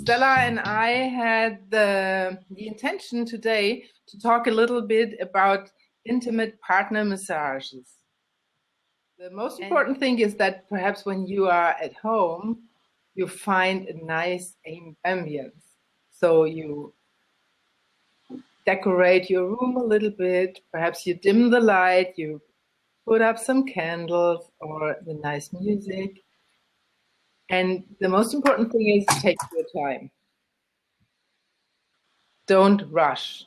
Stella and I had the intention today to talk a little bit about intimate partner massages. The most important thing is that perhaps when you are at home, you find a nice ambience. So you decorate your room a little bit, perhaps you dim the light, you put up some candles or the nice music. And the most important thing is take your time. Don't rush.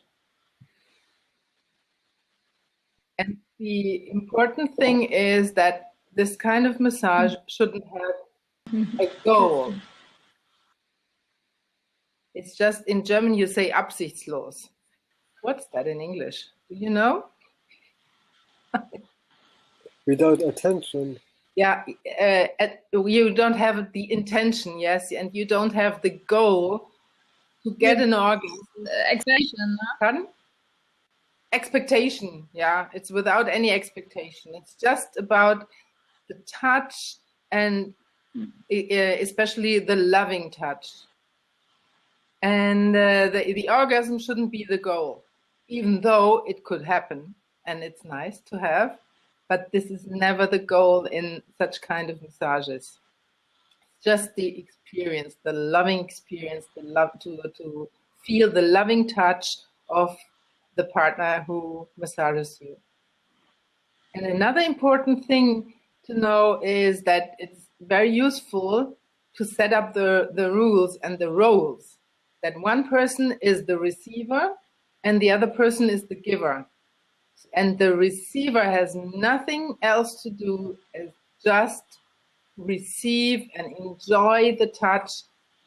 And the important thing is that this kind of massage shouldn't have a goal. It's just, in German you say absichtslos. What's that in English? Do you know? Without attention. Yeah, you don't have the intention, yes, and you don't have the goal to get an orgasm. Expectation. Pardon? Expectation, yeah. It's without any expectation. It's just about the touch and especially the loving touch. And the orgasm shouldn't be the goal, even though it could happen and it's nice to have. But this is never the goal in such kind of massages. It's just the experience, the loving experience, the love to feel the loving touch of the partner who massages you. And another important thing to know is that it's very useful to set up the rules and the roles. That one person is the receiver and the other person is the giver. And the receiver has nothing else to do as just receive and enjoy the touch.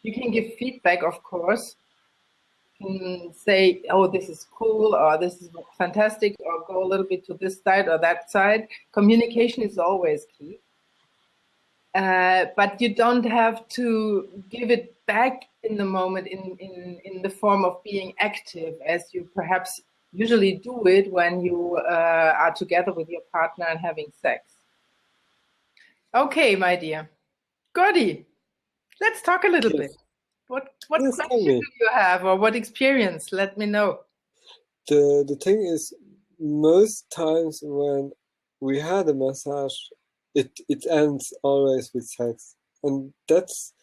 You can give feedback, of course. You can say, oh, this is cool, or this is fantastic, or go a little bit to this side or that side. Communication is always key. But you don't have to give it back in the moment in the form of being active, as you perhaps usually do it when you are together with your partner and having sex. Okay, my dear. Gordy, let's talk a little bit. What question do you have, or what experience? Let me know. The thing is, most times when we had a massage, it ends always with sex. And that's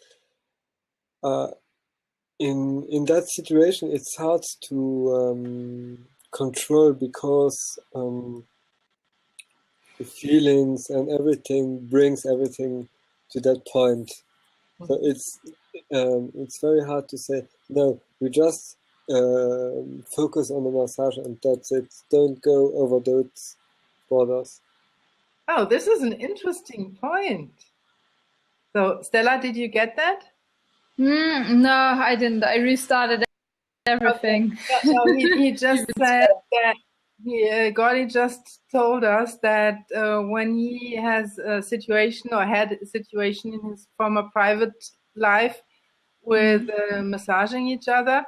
in that situation it's hard to control, because the feelings and everything brings everything to that point. So it's very hard to say, no, we just focus on the massage and that's it. Don't go over those borders. Oh, this is an interesting point. So, Stella, did you get that? No, I didn't. I restarted everything. Okay. No, he just said that Gordy just told us that when he has a situation or had a situation in his former private life with massaging each other,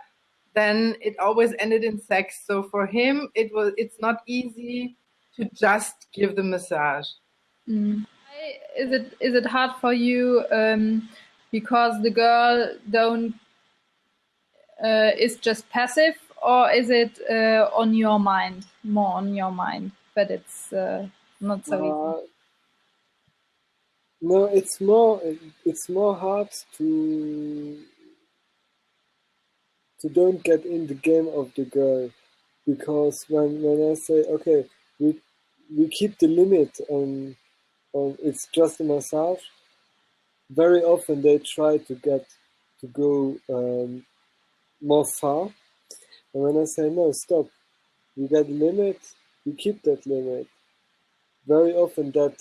then it always ended in sex. So for him, it's not easy to just give the massage. Is it hard for you because the girl is just passive, or is it on your mind, more on your mind, but it's not so easy? No, it's more hard to don't get in the game of the girl, because when I say, okay, we keep the limit on it's just a massage, very often they try to go more far. And when I say, no, stop, you get a limit, you keep that limit, very often that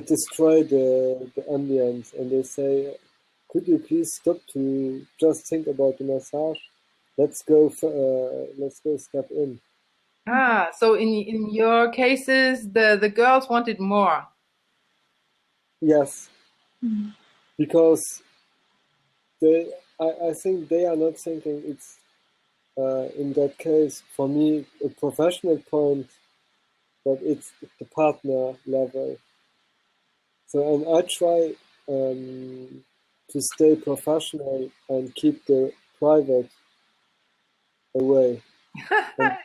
destroy the ambience, and they say, could you please stop to just think about the massage? Let's go step in. So in your cases, the girls wanted more. Yes, because I think they are not thinking it's in that case, for me, a professional point, but it's the partner level. So, and I try to stay professional and keep the private away. And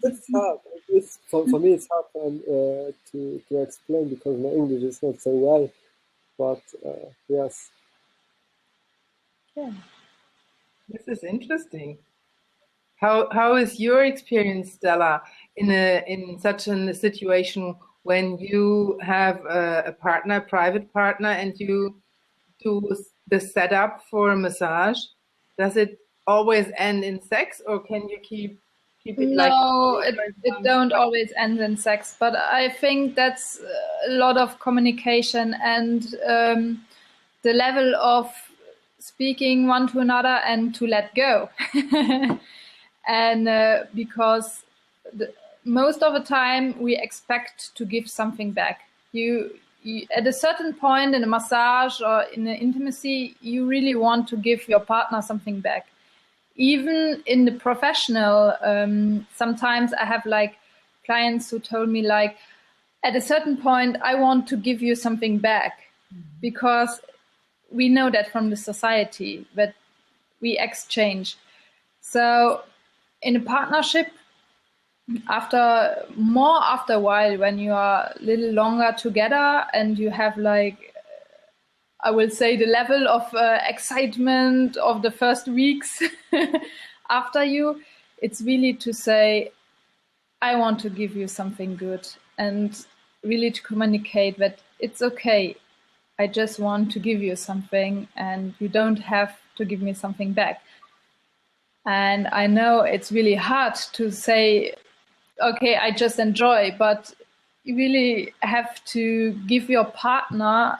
that's hard. It's for me it's hard to explain because my English is not so well. But yes. Yeah. This is interesting. How is your experience, Stella, in such a situation when you have a partner, private partner, and you do the setup for a massage? Does it always end in sex, or can you keep it like? No, it don't always end in sex, but I think that's a lot of communication and the level of speaking one to another and to let go. And because most of the time we expect to give something back. You at a certain point in a massage or in an intimacy, you really want to give your partner something back. Even in the professional, sometimes I have like clients who told me like, at a certain point, I want to give you something back, because we know that from the society that we exchange. So in a partnership, after a while, when you are a little longer together and you have like, I will say, the level of excitement of the first weeks after you, it's really to say, I want to give you something good, and really to communicate that it's okay. I just want to give you something and you don't have to give me something back. And I know it's really hard to say, okay, I just enjoy, but you really have to give your partner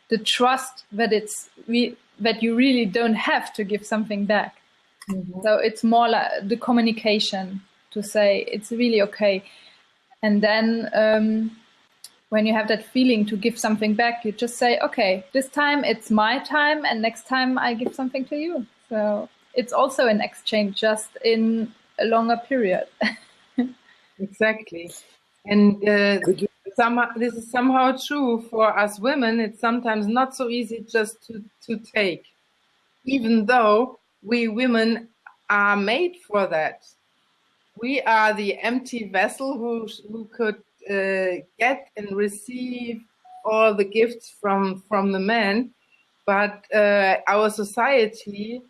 the trust that that you really don't have to give something back. Mm-hmm. So it's more like the communication to say it's really okay. And then when you have that feeling to give something back, you just say, okay, this time it's my time and next time I give something to you. So it's also an exchange, just in a longer period. Exactly. And this is somehow true for us women. It's sometimes not so easy just to take, even though we women are made for that. We are the empty vessel who could get and receive all the gifts from the men, but our society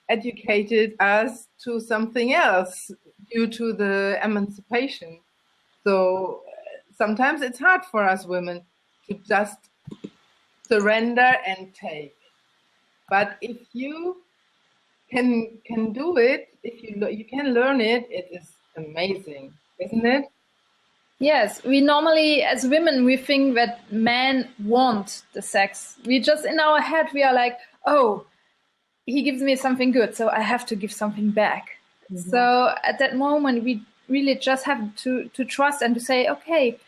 educated us to something else due to the emancipation. So sometimes it's hard for us women to just surrender and take. But if you can do it, if you can learn it, it is amazing, isn't it? Yes, we normally, as women, we think that men want the sex. We just, in our head, we are like, oh, he gives me something good, so I have to give something back. Mm-hmm. So at that moment, we really just have to trust and to say, okay,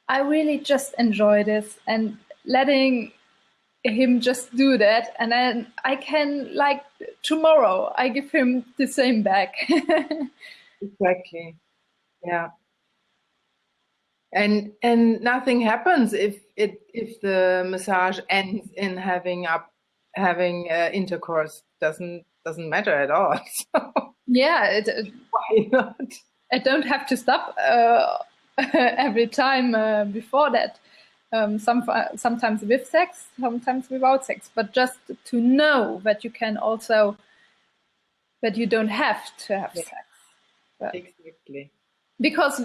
I really just enjoy this, and letting him just do that. And then I can, like, tomorrow, I give him the same back. Exactly. Yeah. And nothing happens if the massage ends in having intercourse. Doesn't matter at all. So yeah, why not? I don't have to stop every time before that. Sometimes with sex, sometimes without sex, but just to know that you can also, that you don't have to have sex. But exactly. Because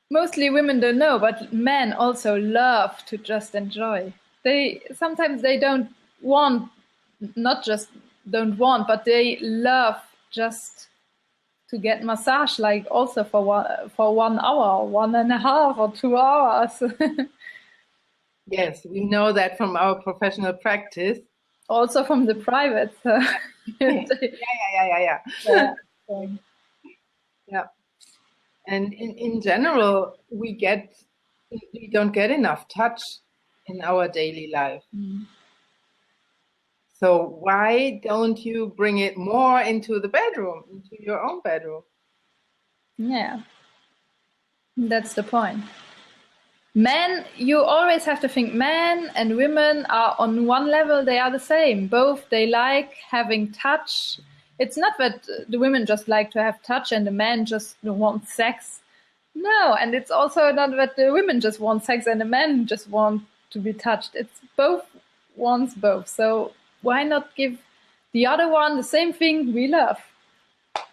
mostly women don't know, but men also love to just enjoy. Sometimes they don't want, not just don't want, but they love just to get massage, like also for 1 hour, 1.5 or 2 hours. Yes, we know that from our professional practice. Also from the private. Yeah. Yeah. And in general, we don't get enough touch in our daily life. Mm. So why don't you bring it more into the bedroom, into your own bedroom? Yeah, that's the point. Men, you always have to think men and women are on one level, they are the same. Both, they like having touch. It's not that the women just like to have touch and the men just want sex. No, and it's also not that the women just want sex and the men just want to be touched. It's both wants both. So why not give the other one the same thing we love?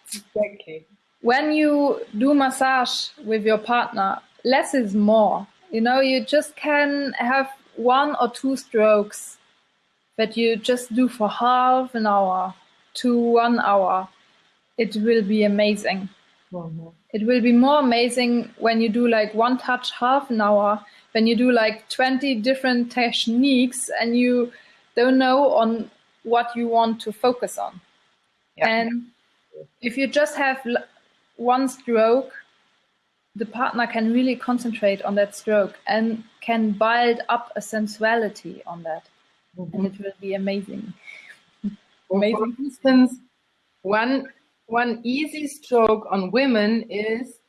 Exactly. When you do massage with your partner, less is more. You know, you just can have 1 or 2 strokes that you just do for half an hour to 1 hour. It will be amazing. Mm-hmm. It will be more amazing when you do like 1 touch half an hour, when you do like 20 different techniques and you don't know on what you want to focus on. Yeah. And if you just have 1 stroke, the partner can really concentrate on that stroke and can build up a sensuality on that. Mm-hmm. And it will be amazing. Well, for instance, one easy stroke on women is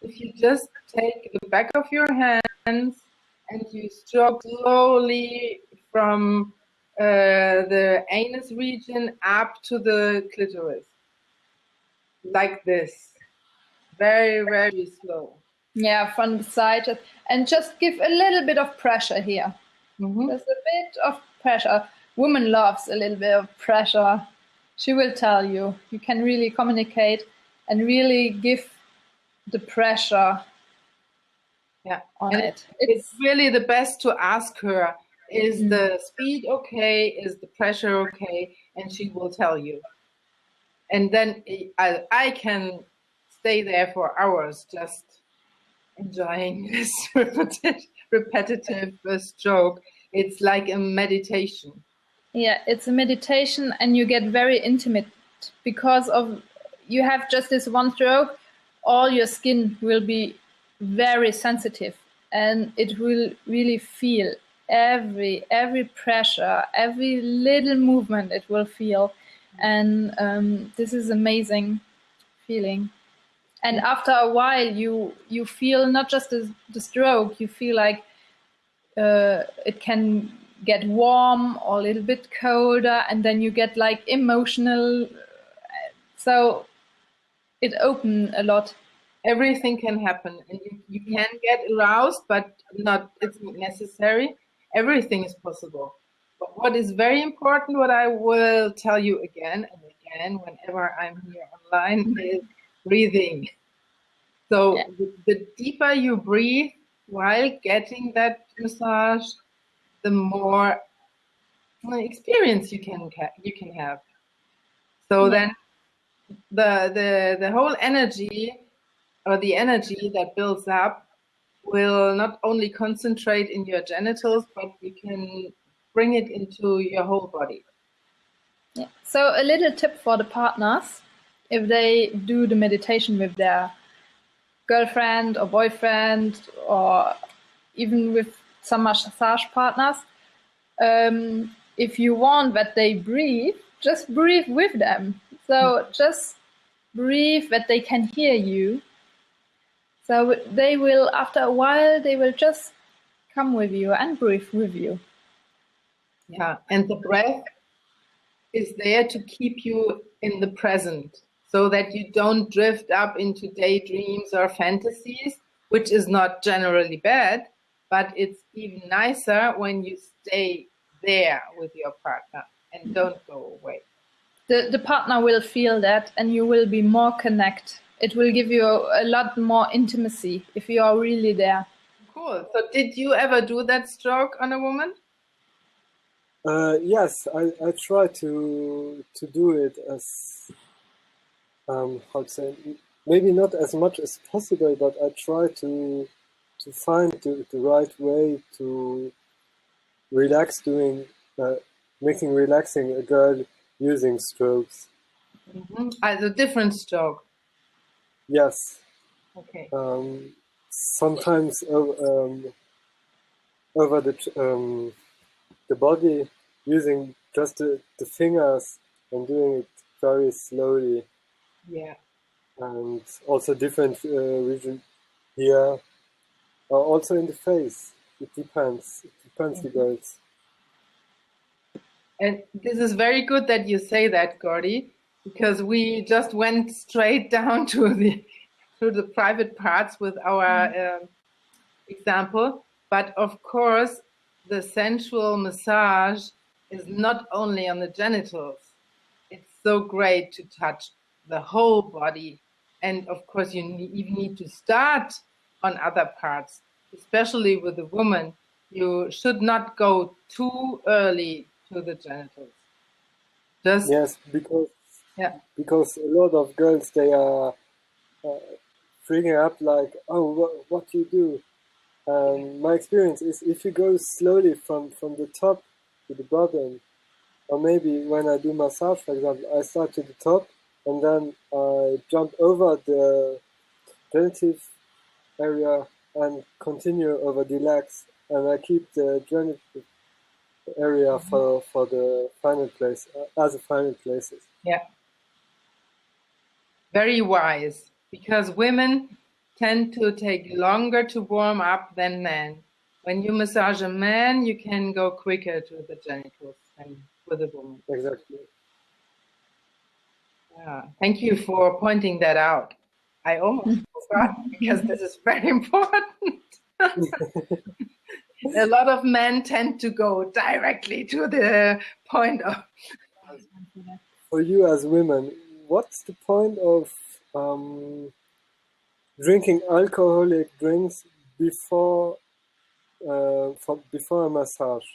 if you just take the back of your hands and you stroke slowly from the anus region up to the clitoris. Like this. Very, very slow. Yeah, from the side. And just give a little bit of pressure here. Mm-hmm. Just a bit of pressure. Woman loves a little bit of pressure. She will tell you. You can really communicate and really give the pressure on and it. It's really the best to ask her, is the speed okay? Is the pressure okay? And she will tell you. And then I can stay there for hours just enjoying this repetitive stroke. It's like a meditation. Yeah, it's a meditation and you get very intimate because of you have just this 1 stroke. All your skin will be very sensitive and it will really feel every pressure, every little movement it will feel. And this is amazing feeling. And after a while, you feel not just the stroke, you feel like it can get warm or a little bit colder, and then you get like emotional. So it opens a lot. Everything can happen, and you can get aroused, but it's not necessary. Everything is possible. But what is very important, what I will tell you again and again whenever I'm here online, is breathing. So the deeper you breathe while getting that massage, the more experience you can have. So then the whole energy, or the energy that builds up, will not only concentrate in your genitals, but you can bring it into your whole body. Yeah. So a little tip for the partners, if they do the meditation with their girlfriend or boyfriend, or even with some massage partners, if you want that they breathe, just breathe with them. So just breathe that they can hear you. So they will, after a while, they will just come with you and breathe with you. Yeah, and the breath is there to keep you in the present, so that you don't drift up into daydreams or fantasies, which is not generally bad, but it's even nicer when you stay there with your partner and don't go away. The partner will feel that, and you will be more connected. It will give you a lot more intimacy if you are really there. Cool. So did you ever do that stroke on a woman? Yes, I try to do it as how to say, maybe not as much as possible, but I try to find the right way to relax doing making relaxing a girl using strokes. A different stroke. Yes. Okay. Sometimes over the body, using just the fingers and doing it very slowly. Yeah. And also different region here. or also in the face. It depends. It depends the girls. And this is very good that you say that, Gordy, because we just went straight down to the private parts with our example. But of course, the sensual massage is not only on the genitals. It's so great to touch the whole body. And of course, you even need to start on other parts, especially with a woman. You should not go too early to the genitals. Yes, because a lot of girls, they are freaking up like, oh, what do you do? My experience is if you go slowly from the top to the bottom, or maybe when I do massage, for example, I start to the top and then I jump over the genitive area and continue over the legs, and I keep the genitive area for the final place, as a final places. Yeah. Very wise, because women tend to take longer to warm up than men. When you massage a man, you can go quicker to the genitals than with a woman. Exactly. Yeah. Thank you for pointing that out. I almost forgot because this is very important. A lot of men tend to go directly to the point of. For you as women, what's the point of drinking alcoholic drinks before before a massage,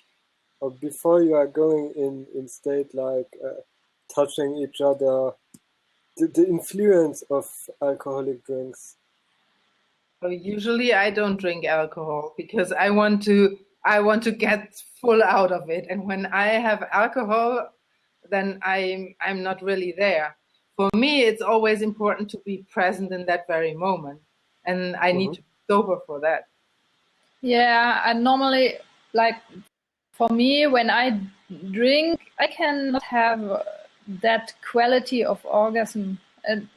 or before you are going in state like touching each other? The influence of alcoholic drinks. So usually I don't drink alcohol because I want to get full out of it, and when I have alcohol, then I'm not really there. For me, it's always important to be present in that very moment, and I need to be sober for that. Yeah, and normally, like for me, when I drink, I cannot have that quality of orgasm.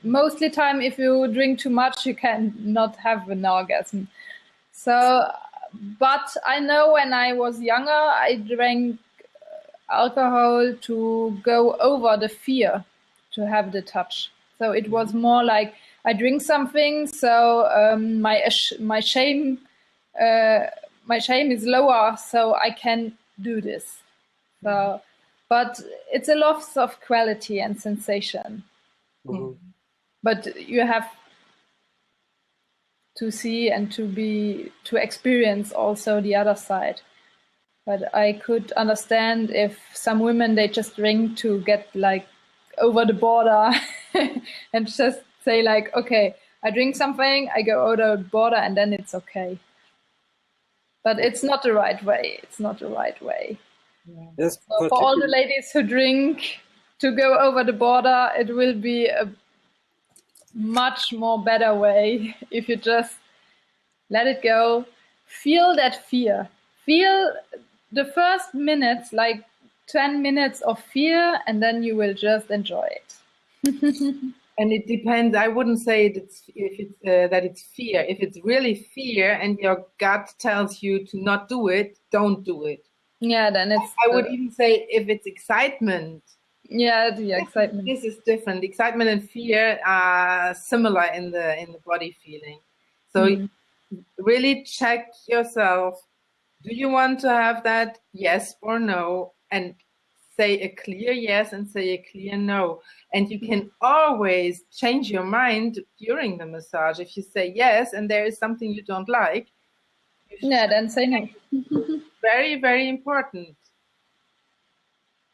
Mostly time, if you drink too much, you can not have an orgasm. So, but I know when I was younger, I drank alcohol to go over the fear to have the touch. So it was more like I drink something, so my shame is lower, so I can do this. So, but it's a loss of quality and sensation. But you have to see and to experience also the other side. But I could understand if some women, they just drink to get like over the border and just say like, okay, I drink something, I go over the border, and then it's okay. But it's not the right way. It's not the right way. Yes, so for all the ladies who drink to go over the border, it will be a much more better way if you just let it go. Feel that fear. Feel the first minutes, like 10 minutes of fear, and then you will just enjoy it. And it depends. I wouldn't say that it's fear. If it's really fear and your gut tells you to not do it, don't do it. Yeah, then it's. I would even say if it's excitement. Yeah, the excitement. This is different. Excitement and fear are similar in the body feeling. So really check yourself. Do you want to have that? Yes or no? And say a clear yes and say a clear no. And you can always change your mind during the massage. If you say yes and there is something you don't like, then say no. Very, very important.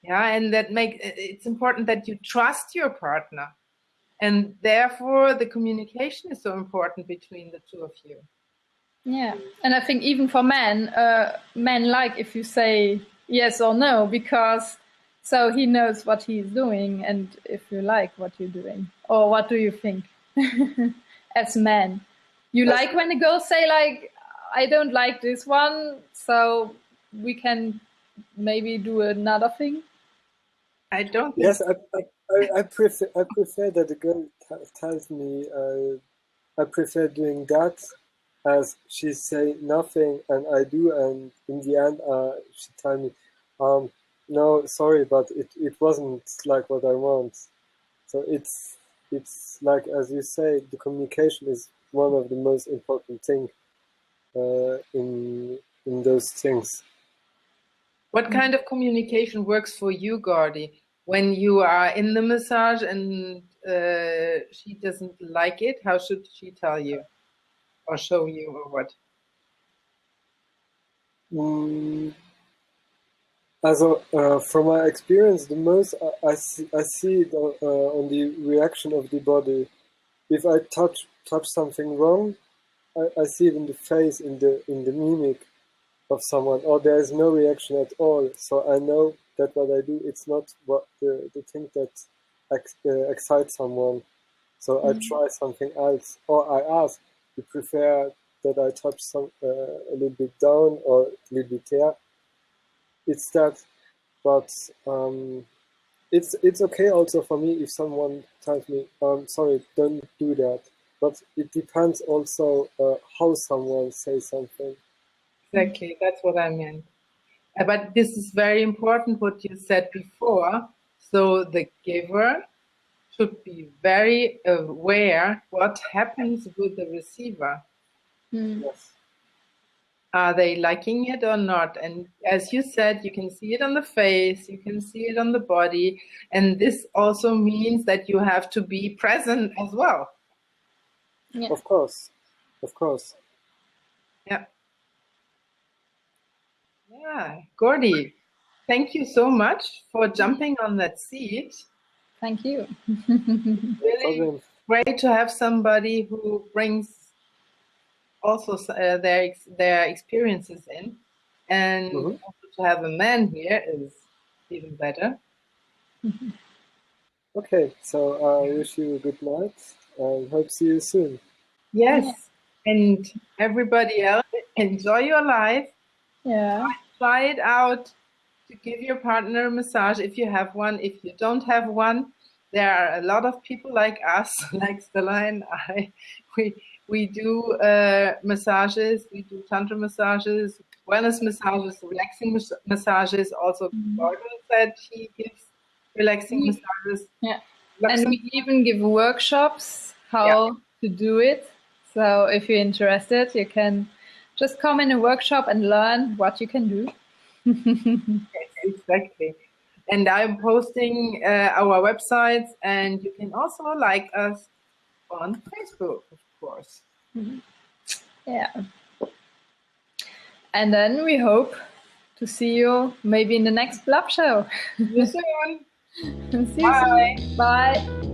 Yeah, and it's important that you trust your partner. And therefore the communication is so important between the two of you. Yeah, and I think even for men like if you say yes or no, because so he knows what he's doing, and if you like what you're doing, or what do you think as men? You like when the girls say like, I don't like this one, so we can maybe do another thing? I don't. Yes, I prefer that the girl tells me I prefer doing that, as she say nothing and I do, and in the end she tell me, no, sorry, but it wasn't like what I want. So it's like, as you say, the communication is one of the most important things in those things. What kind of communication works for you, Gordy? When you are in the massage and she doesn't like it, how should she tell you or show you or what? Also, from my experience, the most I see it on the reaction of the body. If I touch something wrong, I see it in the face, in the mimic of someone, or there is no reaction at all. So I know that what I do, it's not what the thing that excites someone. So I try something else, or I ask, you prefer that I touch a little bit down or a little bit there? It's that, but it's okay also for me if someone tells me, sorry, don't do that. But it depends also how someone says something. Exactly, that's what I meant. But this is very important what you said before. So the giver should be very aware what happens with the receiver. Yes. Are they liking it or not? And as you said, you can see it on the face, you can see it on the body. And this also means that you have to be present as well. Yeah. Of course. Of course. Yeah. Yeah. Gordy, thank you so much for jumping on that seat. Thank you. Really great to have somebody who brings also their experiences in, and also to have a man here is even better. Okay, so I wish you a good night and hope to see you soon. Yes, and everybody else, enjoy your life. Yeah. Try it out to give your partner a massage if you have one. If you don't have one, there are a lot of people like us, like Stella and I. We do massages, we do tantra massages, wellness massages, relaxing massages. Also, Gordon said he gives relaxing massages. Yeah, and we even give workshops how to do it. So if you're interested, you can just come in a workshop and learn what you can do. Yes, exactly. And I'm posting our websites, and you can also like us on Facebook, of course. Yeah. And then we hope to see you maybe in the next Blab show. See you soon. See you soon. Bye.